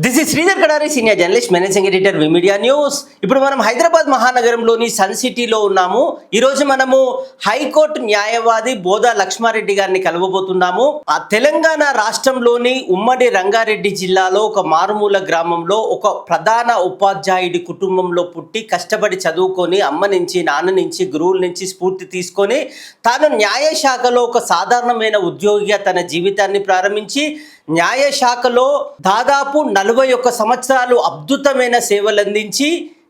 This is Sridhar Kadari, senior journalist, managing editor, we media news. ఇప్పుడు మనం Hyderabad మహానగరంలోని sun సిటీలో ఉన్నాము. ఈరోజు మనము హైకోర్టు న్యాయవాది బోదా లక్ష్మారెడ్డి గారిని కలవబోతున్నాము. ఆ తెలంగాణ రాష్ట్రంలోని ఉమ్మడి రంగారెడ్డి జిల్లాలో ఒక మారుమూల గ్రామంలో ఒక ప్రధాన ఉపాధ్యాయుడి కుటుంబంలో పుట్టి కష్టపడి చదువుకొని అమ్మ నుంచి, నాన్న నుంచి, గురువుల నుంచి స్ఫూర్తి తీసుకొని తాను న్యాయశాఖలో ఒక సాధారణమైన ఉద్యోగిగా తన జీవితాన్ని ప్రారంభించి న్యాయశాఖలో దాదాపు 41 సంవత్సరాలు అద్భుతమైన సేవలు అందించి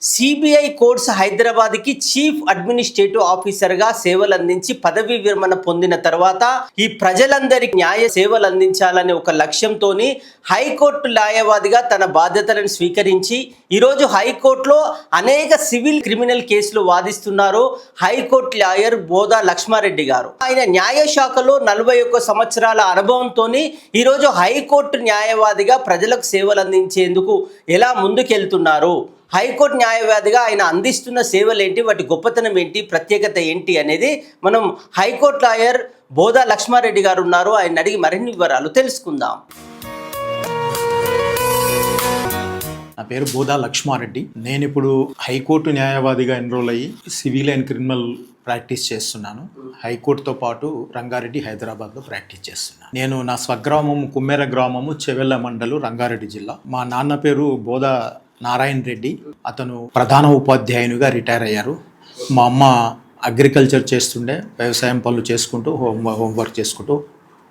సిబిఐ కోర్ట్స్ హైదరాబాద్కి చీఫ్ అడ్మినిస్ట్రేటివ్ ఆఫీసర్గా సేవలు అందించి పదవీ విరమణ పొందిన తర్వాత ఈ ప్రజలందరికీ న్యాయ సేవలు అందించాలనే ఒక లక్ష్యంతో హైకోర్టు న్యాయవాదిగా తన బాధ్యతలను స్వీకరించి ఈరోజు హైకోర్టులో అనేక సివిల్ క్రిమినల్ కేసులు వాదిస్తున్నారు హైకోర్టు లాయర్ బోదా లక్ష్మారెడ్డి గారు. ఆయన న్యాయశాఖలో 41 సంవత్సరాల అనుభవంతో ఈరోజు హైకోర్టు న్యాయవాదిగా ప్రజలకు సేవలు అందించేందుకు ఎలా ముందుకెళ్తున్నారు, హైకోర్టు న్యాయవాదిగా ఆయన అందిస్తున్న సేవలు ఏంటి, వాటి గొప్పతనం ఏంటి, ప్రత్యేకత ఏంటి అనేది మనం హైకోర్టు లాయర్ బోదా లక్ష్మారెడ్డి గారు ఉన్నారు, ఆయన అడిగి మరిన్ని వివరాలు తెలుసుకుందాం. నా పేరు బోదా లక్ష్మారెడ్డి. నేను ఇప్పుడు హైకోర్టు న్యాయవాదిగా ఎన్రోల్ అయ్యి సివిల్ అండ్ క్రిమినల్ ప్రాక్టీస్ చేస్తున్నాను. హైకోర్టుతో పాటు రంగారెడ్డి, హైదరాబాద్లో ప్రాక్టీస్ చేస్తున్నాను. నేను నా స్వగ్రామం కుమ్మెర గ్రామము, చెవెళ్ళ మండలు, రంగారెడ్డి జిల్లా. మా నాన్న పేరు బోదా నారాయణ రెడ్డి. అతను ప్రధాన ఉపాధ్యాయునిగా రిటైర్ అయ్యారు. మా అమ్మ అగ్రికల్చర్ చేస్తుండే, వ్యవసాయం పనులు చేసుకుంటూ హోంవర్క్ చేసుకుంటూ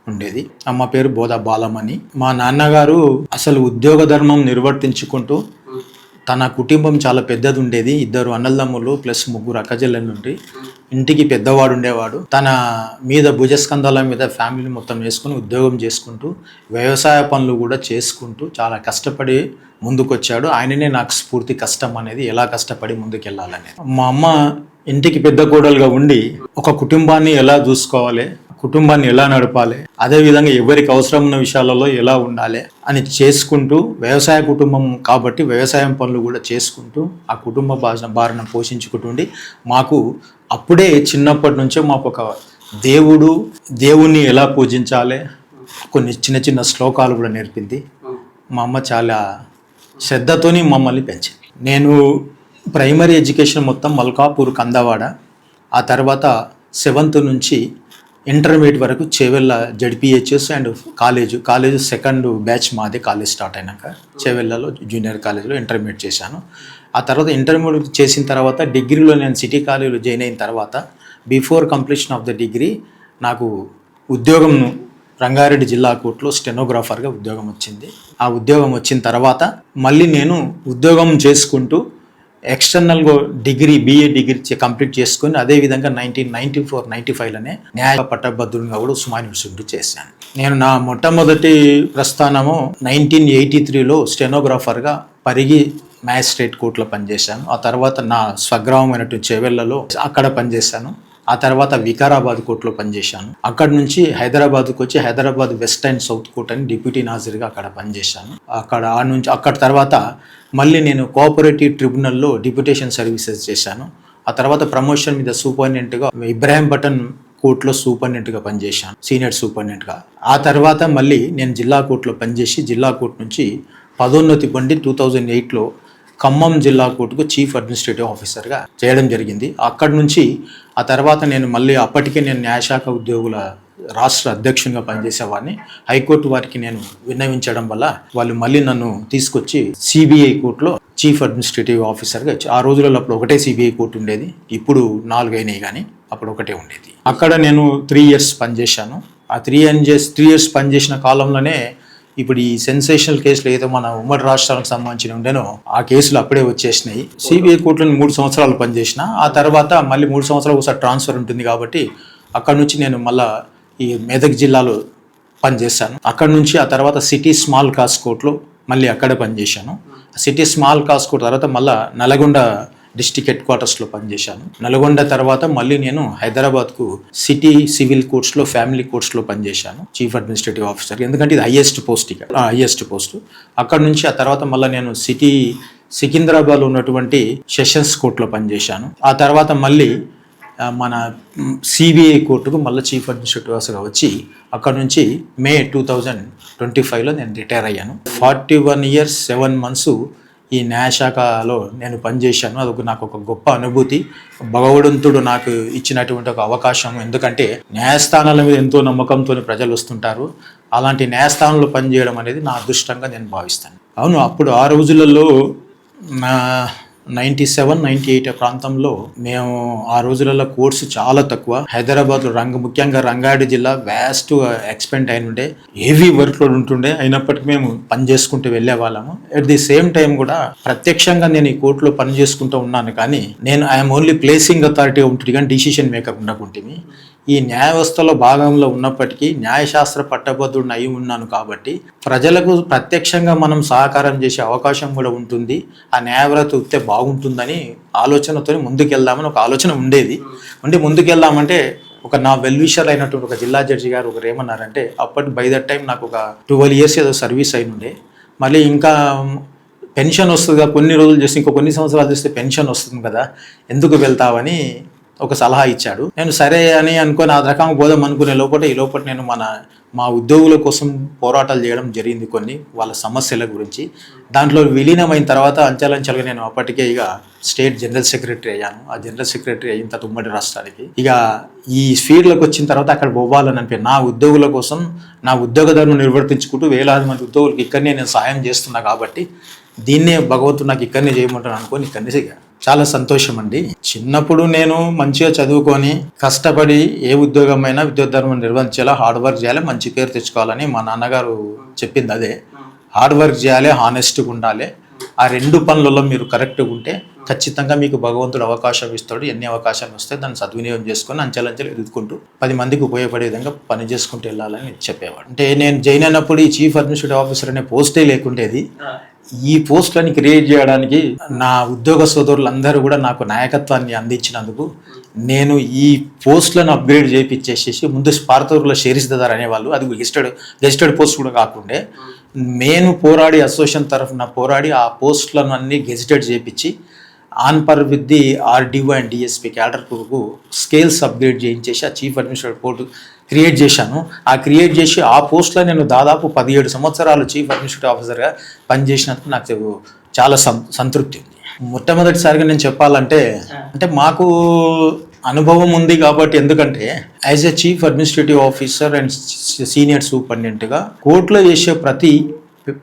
ఉండేది. అమ్మ పేరు బోదా బాలమణి. మా నాన్నగారు అసలు ఉద్యోగ ధర్మం నిర్వర్తించుకుంటూ, తన కుటుంబం చాలా పెద్దది ఉండేది. 2 అన్నదమ్ములు ప్లస్ 3 అక్కచెల్లెలు నుండి ఇంటికి పెద్దవాడు ఉండేవాడు. తన మీద భుజస్కంధాల మీద ఫ్యామిలీ మొత్తం వేసుకుని ఉద్యోగం చేసుకుంటూ వ్యవసాయ పనులు కూడా చేసుకుంటూ చాలా కష్టపడి ముందుకొచ్చాడు. ఆయననే నాకు స్ఫూర్తి, కష్టం అనేది ఎలా కష్టపడి ముందుకెళ్ళాలనేది. మా అమ్మ ఇంటికి పెద్ద కోడలుగా ఉండి ఒక కుటుంబాన్ని ఎలా చూసుకోవాలి, కుటుంబాన్ని ఎలా నడపాలి, అదేవిధంగా ఎవరికి అవసరం ఉన్న విషయాలలో ఎలా ఉండాలి అని చేసుకుంటూ, వ్యవసాయ కుటుంబం కాబట్టి వ్యవసాయం పనులు కూడా చేసుకుంటూ ఆ కుటుంబ భారణ పోషించుకుంటుండి మాకు అప్పుడే చిన్నప్పటి నుంచే మాకు ఒక దేవుణ్ణి ఎలా పూజించాలి, కొన్ని చిన్న చిన్న శ్లోకాలు కూడా నేర్పింది. మా అమ్మ చాలా శ్రద్ధతోని మమ్మల్ని పెంచింది. నేను ప్రైమరీ ఎడ్యుకేషన్ మొత్తం మల్కాపూర్, కందవాడ, ఆ తర్వాత 7th నుంచి ఇంటర్మీడియట్ వరకు Chevella ZPHS and college second batch మాదే. కాలేజ్ స్టార్ట్ అయినాక చేవెళ్ళలో జూనియర్ కాలేజ్లో ఇంటర్మీడియట్ చేశాను. ఆ తర్వాత ఇంటర్మీడియట్ చేసిన తర్వాత డిగ్రీలో నేను సిటీ కాలేజ్లో జాయిన్ అయిన తర్వాత before completion of the degree నాకు ఉద్యోగం రంగారెడ్డి జిల్లా కోర్టులో స్టెనోగ్రాఫర్గా ఉద్యోగం వచ్చింది. ఆ ఉద్యోగం వచ్చిన తర్వాత మళ్ళీ నేను ఉద్యోగం చేసుకుంటూ ఎక్స్టర్నల్గా BA డిగ్రీ కంప్లీట్ చేసుకొని అదేవిధంగా 1994-95లోనే న్యాయ పట్టభద్రునిగా కూడా ఉస్మానియా యూనివర్సిటీ చేశాను. నేను నా మొట్టమొదటి ప్రస్థానము 1983లో స్టెనోగ్రాఫర్గా పరిగి మ్యాజిస్ట్రేట్ కోర్టులో పనిచేశాను. ఆ తర్వాత నా స్వగ్రామమైనటువంటి చెవెళ్ళలో అక్కడ పనిచేశాను. ఆ తర్వాత వికారాబాద్ కోర్టులో పనిచేశాను. అక్కడ నుంచి హైదరాబాద్కు వచ్చి Hyderabad west and south court అని డిప్యూటీ నాజర్గా అక్కడ పనిచేశాను. అక్కడ తర్వాత మళ్ళీ నేను కోఆపరేటివ్ ట్రిబ్యునల్లో డిప్యూటేషన్ సర్వీసెస్ చేశాను. ఆ తర్వాత ప్రమోషన్ మీద సూపరింటెండెంట్గా ఇబ్రాహీంపట్నం కోర్టులో సూపరింటెండెంట్గా పనిచేశాను, సీనియర్ సూపరింటెండెంట్గా. ఆ తర్వాత మళ్ళీ నేను జిల్లా కోర్టులో పనిచేసి జిల్లా కోర్టు నుంచి పదోన్నతి పొంది 2008లో ఖమ్మం జిల్లా కోర్టుకు చీఫ్ అడ్మినిస్ట్రేటివ్ ఆఫీసర్గా చేయడం జరిగింది. అక్కడి నుంచి ఆ తర్వాత నేను మళ్ళీ అప్పటికే నేను న్యాయశాఖ ఉద్యోగుల రాష్ట్ర అధ్యక్షునిగా పనిచేసేవాడిని. హైకోర్టు వారికి నేను విన్నవించడం వల్ల వాళ్ళు మళ్ళీ నన్ను తీసుకొచ్చి సిబిఐ కోర్టులో చీఫ్ అడ్మినిస్ట్రేటివ్ ఆఫీసర్గా ఆ రోజులలో అప్పుడు ఒకటే సిబిఐ కోర్టు ఉండేది, ఇప్పుడు 4 అయినాయి కానీ అప్పుడు ఒకటే ఉండేది. అక్కడ నేను 3 years పనిచేశాను. ఆ 3 years పనిచేసిన కాలంలోనే ఇప్పుడు ఈ సెన్సేషనల్ కేసులు ఏదో మన ఉమ్మడి రాష్ట్రాలకు సంబంధించిన ఉండేనో ఆ కేసులు అప్పుడే వచ్చేసినాయి. సిబిఐ కోర్టులో 3 సంవత్సరాలు పనిచేసిన. ఆ తర్వాత మళ్ళీ 3 సంవత్సరాలు ఒకసారి ట్రాన్స్ఫర్ ఉంటుంది కాబట్టి అక్కడ నుంచి నేను మళ్ళీ ఈ మెదక్ జిల్లాలో పనిచేశాను. అక్కడ నుంచి ఆ తర్వాత సిటీ స్మాల్ కాస్ కోర్టులో మళ్ళీ అక్కడ పనిచేశాను. సిటీ స్మాల్ కాస్ కోర్టు తర్వాత మళ్ళీ నల్గొండ డిస్ట్రిక్ట్ హెడ్ క్వార్టర్స్లో పనిచేశాను. నల్గొండ తర్వాత మళ్ళీ నేను హైదరాబాద్కు సిటీ సివిల్ కోర్ట్స్లో, ఫ్యామిలీ కోర్ట్స్లో పనిచేశాను చీఫ్ అడ్మినిస్ట్రేటివ్ ఆఫీసర్. ఎందుకంటే ఇది హైయెస్ట్ పోస్ట్. అక్కడ నుంచి ఆ తర్వాత మళ్ళీ నేను సికింద్రాబాద్లో ఉన్నటువంటి సెషన్స్ కోర్టులో పనిచేశాను. ఆ తర్వాత మళ్ళీ మన సిబిఐ కోర్టుకు మళ్ళీ చీఫ్ అడ్మినిస్ట్రేటివ్ ఆఫీసర్గా వచ్చి అక్కడ నుంచి మే 2025లో నేను రిటైర్ అయ్యాను. 41 years 7 months ఈ న్యాయశాఖలో నేను పనిచేశాను. అదొక నాకు ఒక గొప్ప అనుభూతి, భగవంతుడు నాకు ఇచ్చినటువంటి ఒక అవకాశం. ఎందుకంటే న్యాయస్థానాల మీద ఎంతో నమ్మకంతో ప్రజలు వస్తుంటారు. అలాంటి న్యాయస్థానంలో పనిచేయడం అనేది నా అదృష్టంగా నేను భావిస్తాను. అవును, అప్పుడు ఆ రోజులలో 97-98 ప్రాంతంలో మేము ఆ రోజులలో కోర్సు చాలా తక్కువ. హైదరాబాద్లో ముఖ్యంగా రంగారెడ్డి జిల్లా వ్యాస్ట్ ఎక్స్పెండ్ అయిన ఉండే, హెవీ వర్క్ లోడ్ ఉంటుండే. అయినప్పటికీ మేము పని చేసుకుంటూ వెళ్ళే వాళ్ళము. అట్ ది సేమ్ టైం కూడా ప్రత్యక్షంగా నేను ఈ కోర్టులో పని చేసుకుంటూ ఉన్నాను, కానీ నేను ఐఎమ్ ఓన్లీ ప్లేసింగ్ అథారిటీ ఉంటుంది కానీ డిసిషన్ మేకర్ ఉండకుంటుంది. ఈ న్యాయ వ్యవస్థలో భాగంలో ఉన్నప్పటికీ న్యాయశాస్త్ర పట్టభద్రుడిని అయి ఉన్నాను కాబట్టి ప్రజలకు ప్రత్యక్షంగా మనం సహకారం చేసే అవకాశం కూడా ఉంటుంది. ఆ న్యాయవ్రత వస్తే బాగుంటుందని ఆలోచనతో ముందుకెళ్దామని ఒక ఆలోచన ఉండేది. ముందుకెళ్దామంటే నా వెల్విషర్ అయినటువంటి ఒక జిల్లా జడ్జి గారు ఒకరు ఏమన్నారంటే, అప్పటి బై దట్ టైం నాకు ఒక 12 years ఏదో సర్వీస్ అయినుండే, మళ్ళీ ఇంకా పెన్షన్ వస్తుంది కదా, కొన్ని రోజులు చేస్తే ఇంకో కొన్ని సంవత్సరాలు చేస్తే పెన్షన్ వస్తుంది కదా, ఎందుకు వెళ్తావని ఒక సలహా ఇచ్చాడు. నేను సరే అని అనుకొని ఆ రకంగా పోదాం అనుకునే ఈ లోపల నేను మా ఉద్యోగుల కోసం పోరాటాలు చేయడం జరిగింది, కొన్ని వాళ్ళ సమస్యల గురించి. దాంట్లో విలీనమైన తర్వాత అంచెలంచెలుగా నేను అప్పటికే ఇక స్టేట్ జనరల్ సెక్రటరీ అయ్యాను. ఆ జనరల్ సెక్రటరీ అయిన తర్వాత ఉమ్మడి రాష్ట్రానికి ఇక ఈ ఫీల్డ్లోకి వచ్చిన తర్వాత అక్కడ పోవాలని అనిపి నా ఉద్యోగుల కోసం నా ఉద్యోగ ధర్మం నిర్వర్తించుకుంటూ వేలాది మంది ఉద్యోగులకు ఇక్కడనే నేను సాయం చేస్తున్నా కాబట్టి దీన్నే భగవంతుడు నాకు ఇక్కడనే చేయమంటాను అనుకొని ఇక్కడనే చాలా సంతోషం అండి. చిన్నప్పుడు నేను మంచిగా చదువుకొని కష్టపడి ఏ ఉద్యోగమైనా విద్యుత్ ధర్మం నిర్వహించాలా, హార్డ్ వర్క్ చేయాలి, మంచి పేరు తెచ్చుకోవాలని మా నాన్నగారు చెప్పింది అదే. హార్డ్ వర్క్ చేయాలి, హానెస్ట్గా ఉండాలి. ఆ 2 పనులలో మీరు కరెక్ట్గా ఉంటే ఖచ్చితంగా మీకు భగవంతుడు అవకాశం ఇస్తాడు. ఎన్ని అవకాశాలు వస్తే దాన్ని సద్వినియోగం చేసుకొని అంచెలంచెలు ఎదుర్కొంటూ 10 మందికి ఉపయోగపడే విధంగా పని చేసుకుంటూ వెళ్ళాలని చెప్పేవాడు. అంటే నేను జాయిన్ అయినప్పుడు ఈ చీఫ్ అడ్మినిస్ట్రేటివ్ ఆఫీసర్ అనే పోస్టే లేకుండేది. ఈ పోస్టులని క్రియేట్ చేయడానికి నా ఉద్యోగ సోదరులందరూ కూడా నాకు నాయకత్వాన్ని అందించినందుకు నేను ఈ పోస్టులను అప్గ్రేడ్ చేయించేసేసి, ముందు స్పార్తూరులో షేరిస్తాదారు అనేవాళ్ళు, అది గెజిటెడ్ పోస్ట్ కూడా కాకుండా నేను పోరాడి అసోసియేషన్ తరఫున పోరాడి ఆ పోస్టులను అన్ని గెజిటెడ్ చేయించి on par with the RDO and DSP క్యాడర్కు స్కేల్స్ అప్గ్రేడ్ చేయించేసి ఆ చీఫ్ అడ్మినిస్ట్రేటివ్ పోర్టు క్రియేట్ చేశాను. ఆ క్రియేట్ చేసి ఆ పోస్ట్లో నేను దాదాపు 17 సంవత్సరాలు చీఫ్ అడ్మినిస్ట్రేటివ్ ఆఫీసర్గా పనిచేసినందుకు నాకు చాలా సంతృప్తి ఉంది. మొట్టమొదటిసారిగా నేను చెప్పాలంటే మాకు అనుభవం ఉంది కాబట్టి, ఎందుకంటే as a chief administrative officer and senior సూపరింటెండెంట్గా కోర్టులో చేసే ప్రతి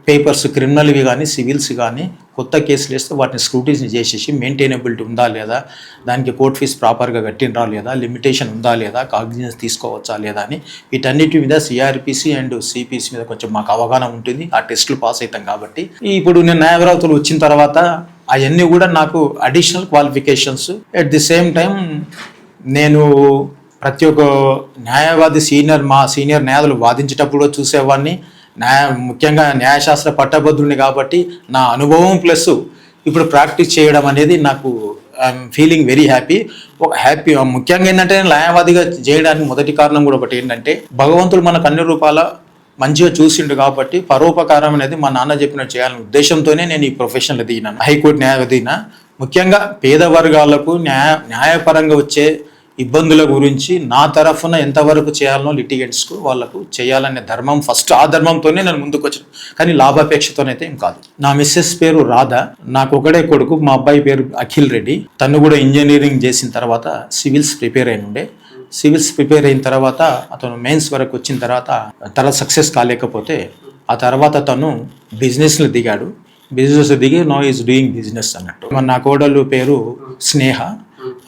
పేపర్స్, క్రిమినల్వి కానీ సివిల్స్ కానీ కొత్త కేసులు వేస్తే వాటిని స్క్రూటినీ చేసేసి మెయింటైనబిలిటీ ఉందా లేదా, దానికి కోర్ట్ ఫీజు ప్రాపర్గా కట్టినరా లేదా, లిమిటేషన్ ఉందా లేదా, కాగ్నిజెన్స్ తీసుకోవచ్చా లేదా అని వీటన్నిటి మీద సిఆర్పిసి అండ్ సిపిసి మీద కొంచెం మాకు అవగాహన ఉంటుంది. ఆ టెస్టులు పాస్ అవుతాం కాబట్టి. ఇప్పుడు నేను న్యాయవ్రతలు వచ్చిన తర్వాత అవన్నీ కూడా నాకు additional qualifications. At the same time నేను ప్రతి ఒక్క న్యాయవాది మా సీనియర్ న్యాయాధులు వాదించేటప్పుడు చూసేవాడిని. ముఖ్యంగా న్యాయశాస్త్ర పట్టభద్రుని కాబట్టి నా అనుభవం ప్లస్ ఇప్పుడు ప్రాక్టీస్ చేయడం అనేది నాకు ఐఎమ్ ఫీలింగ్ వెరీ హ్యాపీ. ముఖ్యంగా ఏంటంటే న్యాయవాదిగా చేయడానికి మొదటి కారణం కూడా ఒకటి ఏంటంటే, భగవంతుడు మనకు అన్ని రూపాల మంచిగా చూసిండు కాబట్టి పరోపకారం అనేది మా నాన్న చెప్పినట్టు చేయాలనే ఉద్దేశంతోనే నేను ఈ ప్రొఫెషన్లో దిగినాను. హైకోర్టు న్యాయవాదిన ముఖ్యంగా పేద వర్గాలకు న్యాయపరంగా వచ్చే ఇబ్బందుల గురించి నా తరఫున ఎంతవరకు చేయాలనో లిటిగెంట్స్కు వాళ్ళకు చేయాలనే ధర్మం ఫస్ట్, ఆ ధర్మంతోనే నేను ముందుకు వచ్చాను. కానీ లాభాపేక్షతోనైతే ఏం కాదు. నా మిస్సెస్ పేరు రాధ, నాకు ఒకడే కొడుకు. మా అబ్బాయి పేరు అఖిల్ రెడ్డి. తను కూడా ఇంజనీరింగ్ చేసిన తర్వాత సివిల్స్ ప్రిపేర్ అయిన తర్వాత అతను మెయిన్స్ వరకు వచ్చిన తర్వాత సక్సెస్ కాలేకపోతే ఆ తర్వాత తను బిజినెస్లో దిగాడు. దిగి నో ఈజ్ డూయింగ్ బిజినెస్ అన్నట్టు. నా కోడలు పేరు స్నేహ.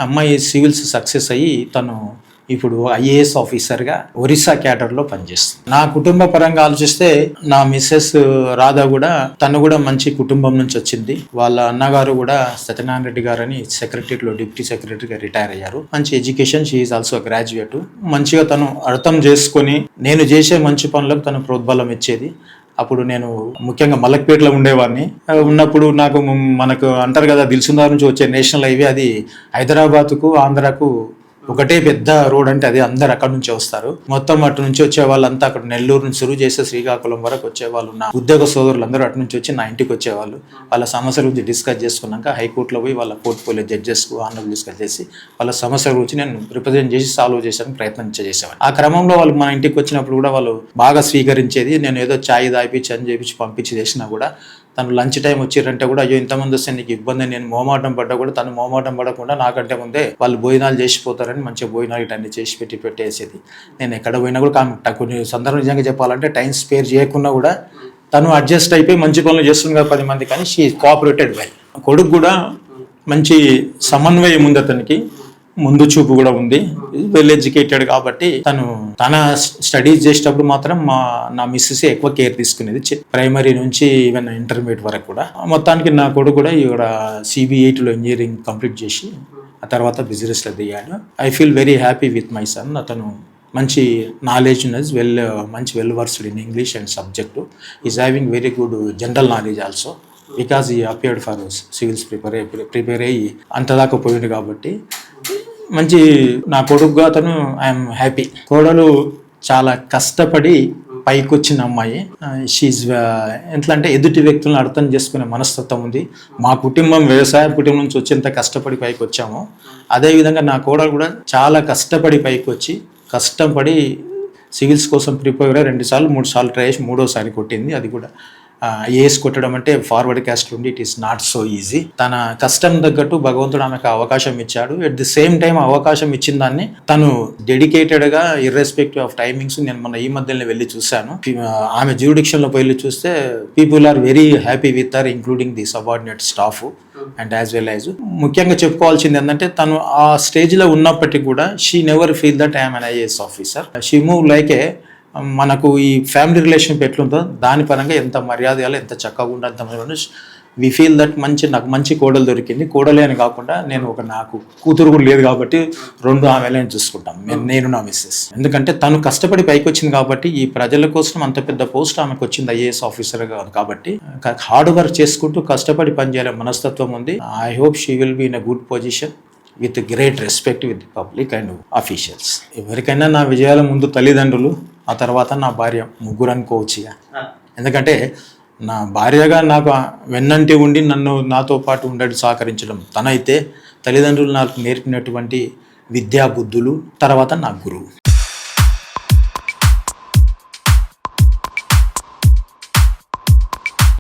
అమ్మాయి సివిల్స్ సక్సెస్ అయ్యి తను ఇప్పుడు ఐఏఎస్ ఆఫీసర్గా ఒరిస్సా క్యాడర్లో పనిచేస్తుంది. నా కుటుంబ పరంగా ఆలోచిస్తే నా మిస్సెస్ రాధా కూడా, తను కూడా మంచి కుటుంబం నుంచి వచ్చింది. వాళ్ళ అన్నగారు కూడా సత్యనారాయణ రెడ్డి గారు అని సెక్రటరీలో డిప్యూటీ సెక్రటరీగా రిటైర్ అయ్యారు. మంచి education, she is also graduate. మంచిగా తను అర్థం చేసుకొని నేను చేసే మంచి పనులకు తను ప్రోద్బలం ఇచ్చేది. అప్పుడు నేను ముఖ్యంగా మలక్పేటలో ఉండేవాడిని. ఉన్నప్పుడు మనకు అంటారు కదా, దిల్సుఖ్నగర్ నుంచి వచ్చే నేషనల్ హైవే అది హైదరాబాద్కు ఆంధ్రాకు ఒకటే పెద్ద రోడ్ అంటే అది అందరు అక్కడ నుంచి వస్తారు. మొత్తం అటు నుంచి వచ్చే వాళ్ళంతా అక్కడ నెల్లూరు నుంచి సురువు చేస్తే శ్రీకాకుళం వరకు వచ్చేవాళ్ళు. నా ఉద్యోగ సోదరులు అందరూ అటు నుంచి వచ్చి నా ఇంటికి వచ్చేవాళ్ళు. వాళ్ళ సమస్యల గురించి డిస్కస్ చేసుకున్నాక హైకోర్టులో పోయి వాళ్ళ పోర్ట్ఫోలియో జడ్జెస్ ఆనర్ డిస్కస్ చేసి వాళ్ళ సమస్యల గురించి నేను రిప్రజెంట్ చేసి సాల్వ్ చేసాను ప్రయత్నం చేసేవాడిని. ఆ క్రమంలో వాళ్ళు మన ఇంటికి వచ్చినప్పుడు కూడా వాళ్ళు బాగా స్వీకరించేది. నేను ఏదో ఛాయ్ తాగిపించి అని చేపించి పంపించి చేసినా కూడా తను లంచ్ టైం వచ్చిరంటే కూడా అయ్యో ఇంతమంది వస్తే నీకు ఇబ్బంది, నేను మోమాటం పడ్డా కూడా తను మోమాటం పడకుండా నాకంటే ముందే వాళ్ళు భోజనాలు చేసిపోతారని మంచిగా భోజనాలు ఇటన్నీ చేసి పెట్టేసేది. నేను ఎక్కడ పోయినా కూడా కొన్ని సందర్భం నిజంగా చెప్పాలంటే టైం స్పేర్ చేయకుండా కూడా తను అడ్జస్ట్ అయిపోయి మంచి పనులు చేస్తుంది కదా 10 మంది, కానీ షీ కోఆపరేటెడ్ వెల్. కొడుకు కూడా మంచి సమన్వయం ఉంది, అతనికి ముందు చూపు కూడా ఉంది, వెల్ ఎడ్యుకేటెడ్ కాబట్టి తన స్టడీస్ చేసేటప్పుడు మాత్రం నా మిస్సెస్ ఎక్కువ కేర్ తీసుకునేది, ప్రైమరీ నుంచి ఈవెన్ ఇంటర్మీడియట్ వరకు కూడా. మొత్తానికి నా కొడుకు కూడా ఇక్కడ CB8లో ఇంజనీరింగ్ కంప్లీట్ చేసి ఆ తర్వాత బిజినెస్లో దిగాడు. I feel very happy with my son. అతను మంచి నాలెడ్జ్ ఉన్నది, మంచి well versed in English and subject. Is having very good general knowledge also because ఈ అపియర్డ్ ఫర్ సివిల్స్ ప్రిపేర్ అయ్యి అంతదాకా పోయింది కాబట్టి మంచి నా కొడుకుగా అతను ఐఎమ్ హ్యాపీ. కోడలు చాలా కష్టపడి పైకి వచ్చిన అమ్మాయి. షీజ్ ఎట్లా అంటే ఎదుటి వ్యక్తులను అర్థం చేసుకునే మనస్తత్వం ఉంది. మా కుటుంబం వ్యవసాయ కుటుంబం నుంచి వచ్చేంత కష్టపడి పైకి వచ్చాము, అదేవిధంగా నా కోడలు కూడా చాలా కష్టపడి పైకి వచ్చి కష్టపడి సివిల్స్ కోసం ప్రిపేర్ 2 సార్లు 3 సార్లు ట్రై చేసి 3వసారి కొట్టింది. అది కూడా ఏస్ కొట్టడం అంటే ఫార్వర్డ్ క్యాస్ట్ ఉండి it is not so easy. తన కష్టం తగ్గట్టు భగవంతుడు ఆమెకు అవకాశం ఇచ్చాడు. ఎట్ ది సేమ్ టైం అవకాశం ఇచ్చిన దాన్ని తను డెడికేటెడ్గా ఇర్రెస్పెక్టివ్ ఆఫ్ టైమింగ్స్, నేను మొన్న ఈ మధ్యలో వెళ్ళి చూశాను, ఆమె జ్యూరిడిక్షన్లో వెళ్ళి చూస్తే people are very happy with her including the subordinate staff and as well as. ముఖ్యంగా చెప్పుకోవాల్సింది ఏంటంటే తను ఆ స్టేజ్లో ఉన్నప్పటికీ కూడా she never feel that I'm an IAS officer. She move like a మనకు ఈ ఫ్యామిలీ రిలేషన్షిప్ ఎట్లుందో దాని పరంగా ఎంత మర్యాద ఇవ్వాలి, ఎంత చక్కగా ఉండాలి. వి ఫీల్ దట్ నాకు మంచి కోడలు దొరికింది. కోడలే అని కాకుండా నాకు కూతురు కూడా లేదు కాబట్టి 2 ఆమెలే చూసుకుంటాం, నేను నా మిస్సెస్. ఎందుకంటే తను కష్టపడి పైకి వచ్చింది కాబట్టి ఈ ప్రజల కోసం అంత పెద్ద పోస్ట్ ఆమెకు వచ్చింది IAS ఆఫీసర్ కాబట్టి హార్డ్ వర్క్ చేసుకుంటూ కష్టపడి పనిచేయాలే మనస్తత్వం ఉంది. I hope she will be in a good position with great respect with the public and officials. ఎవరికైనా నా విజయాల ముందు తల్లిదండ్రులు, ఆ తర్వాత నా భార్య, ముగ్గురు అనుకోవచ్చు. ఎందుకంటే నా భార్యగా నాకు వెన్నంటి ఉండి నాతో పాటు ఉండడం సహకరించడం తనైతే, తల్లిదండ్రులు నాకు నేర్పినటువంటి విద్యా బుద్ధులు, తర్వాత నా గురువు.